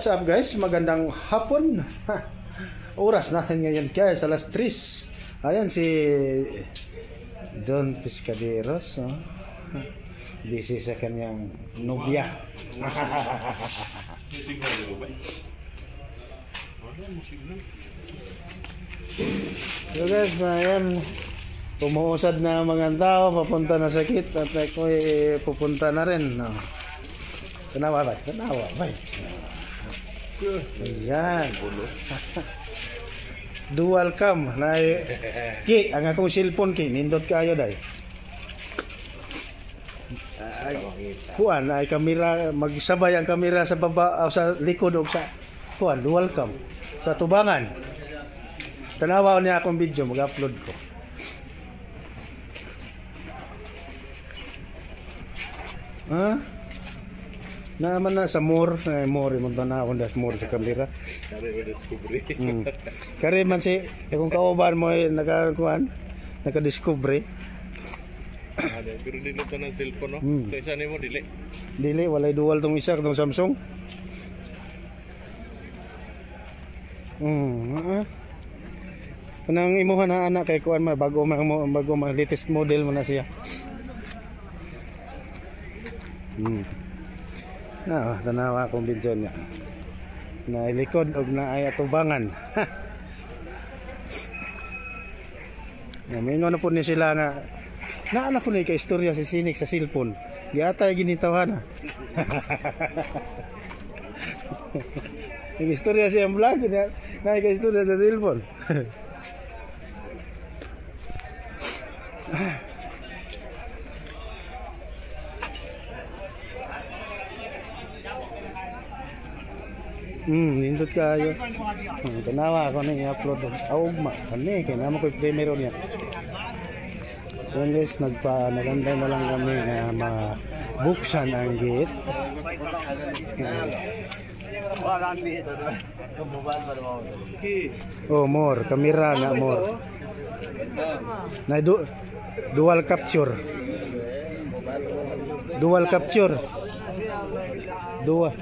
What's up guys? Magandang hapon. Oras natin ngayon guys, alas 3. Ayan si John Pescaderos. Busy sa kanyang nobya. So guys, ayan. Pumuusad na mga tao, papunta na sakit at ako pupunta na rin. Tanawa ba? Tanawa ba? Ayan. Dual cam na ki ang akong cellphone ki nindot kayo dai. Kuan ay kamera, magsabay ang kamera sa baba o sa likod o sa kuan dual cam sa tubangan. Tanawa niya akong video, mag-upload ko. Ha? Naman na sa more mo na ako das more sa kamera. Kare man si kung kauban mo nakakuan, naka-discovery. Pero dili ka ng cellphone no? Kaysa nimo dili. Dili walay dual tong isa tong Samsung. Kanang imuha na anak kay kuan bago latest model mo na siya. Tanawa akong video niya. Na ilikod og na ay atubangan. Mingon na po ni sila nga naana ko na ka-istorya si Sinik sa cellphone. Giatay ginitawana. Nag-istorya siya ang vlog na ka-istorya sa cellphone. Nindot kayo. Tanawa ako na i-upload ugma kani kay namo koy primero niya. Yan guys, nagantay na lang kami na mabuksan ang gate. Oh, more kamera na more. Na dual capture. Dual capture. Dua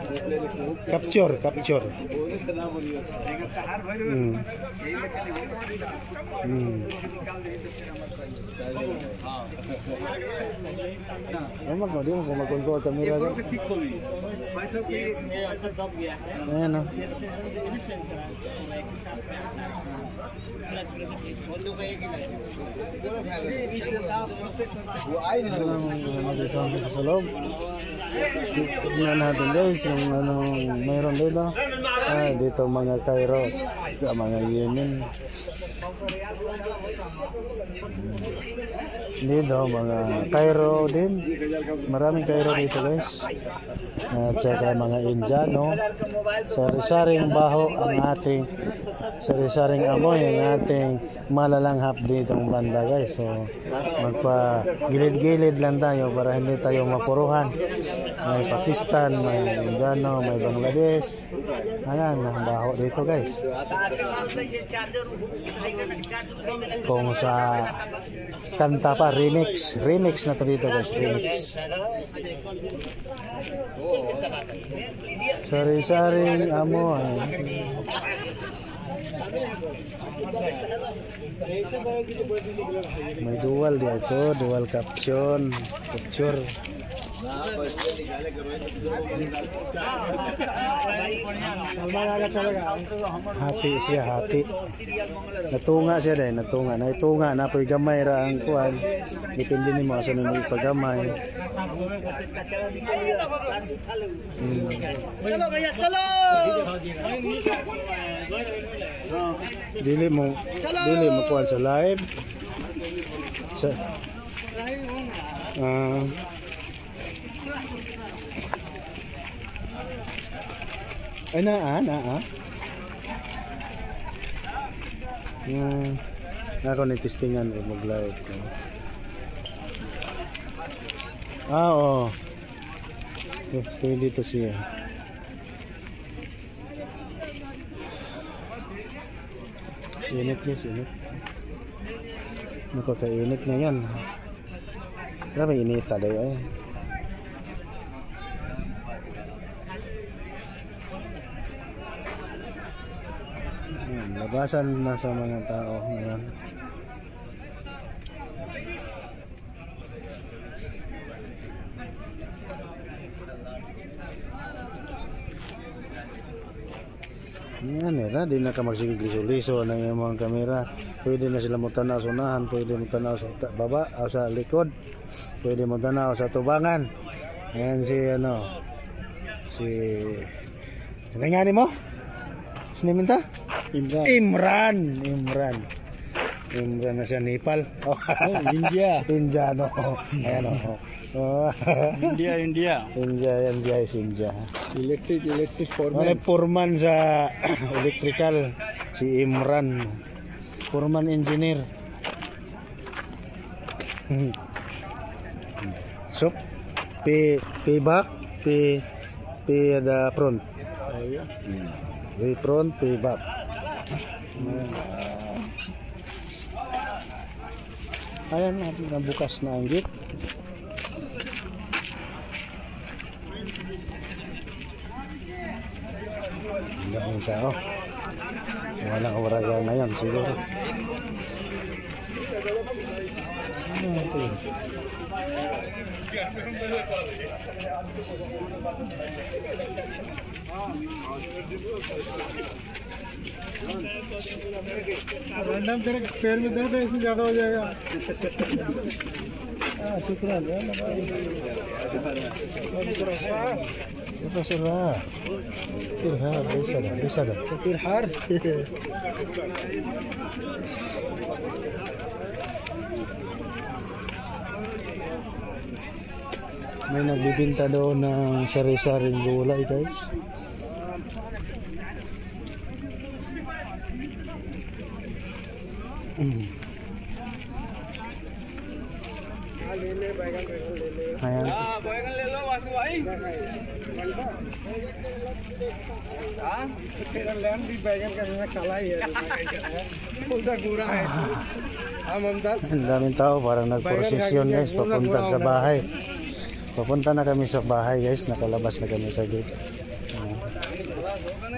capture. Emang dia mau kontrol kamera kan? Ayan sa loob. Tignan natin guys yung mayroon dito. Dito mga Kairos, mga Yemen. Dito mga Cairo din. Maraming Cairo dito guys. At saka mga Indiano. Sari-saring baho ang ating sari-saring amoy ang ating malalanghap ditong banda guys. So magpa gilid-gilid lang tayo para hindi tayo mapuruhan. May Pakistan, may Indiano, may Bangladesh. Ayan, ang baho dito guys. Kung sa kanta pa, remix na to dito guys, remix. Sari-saring amoy. May dual dito, dual capture. Hati siya, hati. Natunga siya dahil, natunga. Napoy gamay ra ang kuwan. Depende ni mo asa nimo ipagamay. Chalo! Dili mo kuwan sa live. Ay nako ni testingan ko mag-live ko. Oo. Pwede to siya. Init guys, init. Nako sa init ngayon. Grabe init tayo eh. labasan na sa mga tao ngayon. Yan era, di na ka magsigig-liso-liso na yung mga kamera. Pwede na sila mo tanaw sa unahan, pwede mo tanaw sa baba o sa likod, pwede mo tanaw sa tubangan. Ayan si nangyari mo? Siniminta? Imran na siya, Nepal. Oh, India. Indiano. Ayan India. India is India. Electric May foreman sa electrical, si Imran. Foreman engineer. So, pay back, pay the front. Pay front, pay back. Ayan, nabukas na ang gate. Ang daming tao. Walang oraga ngayon siguro. Ano ito yun? Random तेरे पैर में दर्द है इससे ज्यादा हो जाएगा Syukran ya. Ito sila. Tirhar, bisa dah. Tirhar. May nagbibinta doon ng sari-saring gulay, guys. Ayan. बैगन ले लो वासु भाई तेरा लैंड भी बैगन का जैसा काला ही है उल्टा पूरा है ममता Ang daming tao, parang nagprosesyon, guys, papunta sa bahay. Papunta na kami sa bahay, guys. Nakalabas na kami sa gate. Ayan.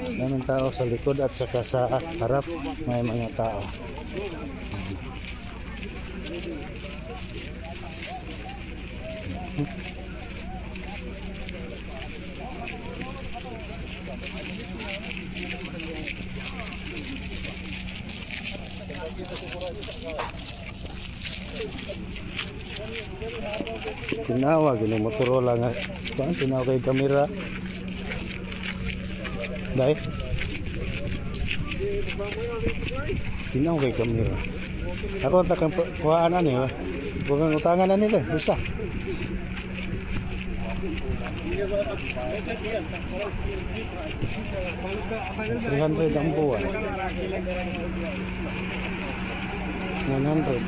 Ang daming tao sa likod at saka sa harap may mga tao. Tinawag, ini Motorola nga. Bang tinawag kay kamera. Dai. Tinawag kay kamera. Ako ang takang kuhaan na niya. Huwag ang utangan na nila. Isa. $300 ang buwan. 900.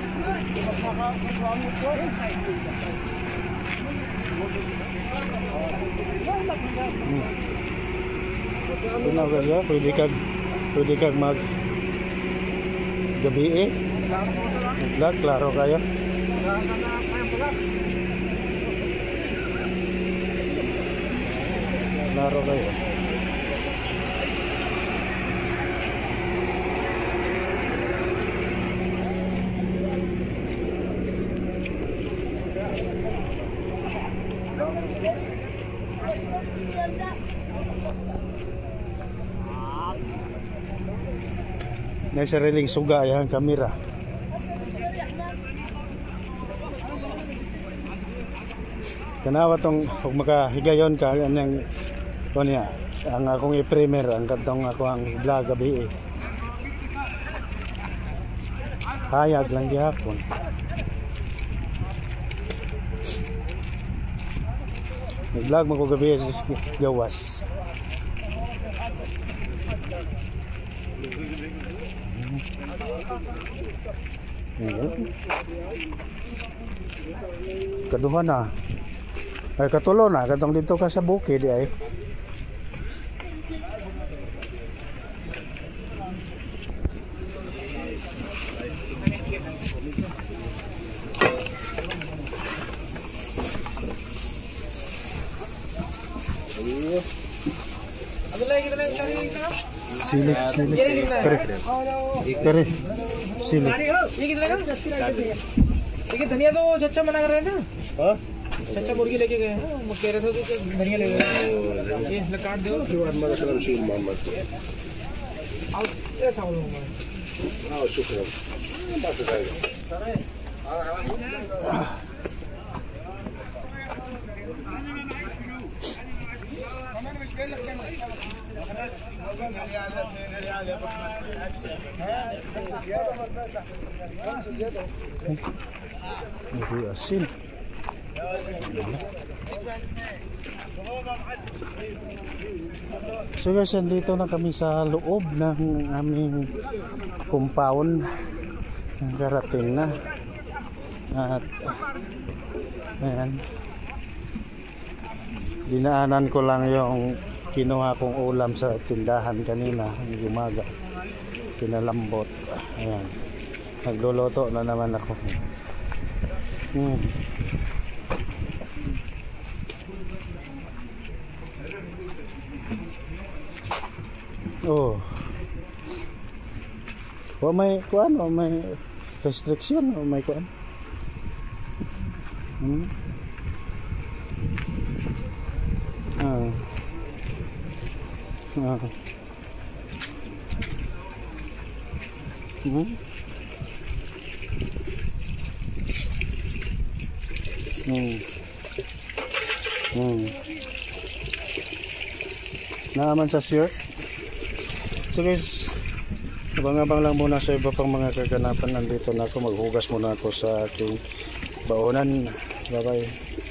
Tinawag siya, pwede kag mag gabi vlog, klaro kayo. Klaro kayo. May sariling suga yung kamera. Kanawa tong kung makahigayon ka ang kunya ang akong i-premier ang katong ako ang vlog gabi. Hayag lang gihapon. Nag-vlog mo ko gabi sa gawas. Kaduha na. Ay katulo na katong dito ka sa bukid ay. अगले कितने Sili. Kare. Kare. Sili. ये कितने का? लेकिन धनिया तो चच्चा मना कर रहे हैं ना। हाँ? चच्चा मुर्गी लेके गए हैं। मैं कह रहा था तो धनिया ले गए। ये ले काट दो। आओ ये चावल होगा। हाँ शुक्र बस जाएगा May asin. So guys, nandito na kami sa loob ng aming compound. Karating na. At ayan. Dinaanan ko lang yung kinuha kong ulam sa tindahan kanina ng umaga. Pinalambot. Ayan. Nagluluto na naman ako. Oh. O may kuan, o may restriction, o may kuan. Naaman sa shirt. So guys, abang-abang lang muna sa iba pang mga kaganapan. Nandito na ako, maghugas muna ako sa aking baonan. Bye bye.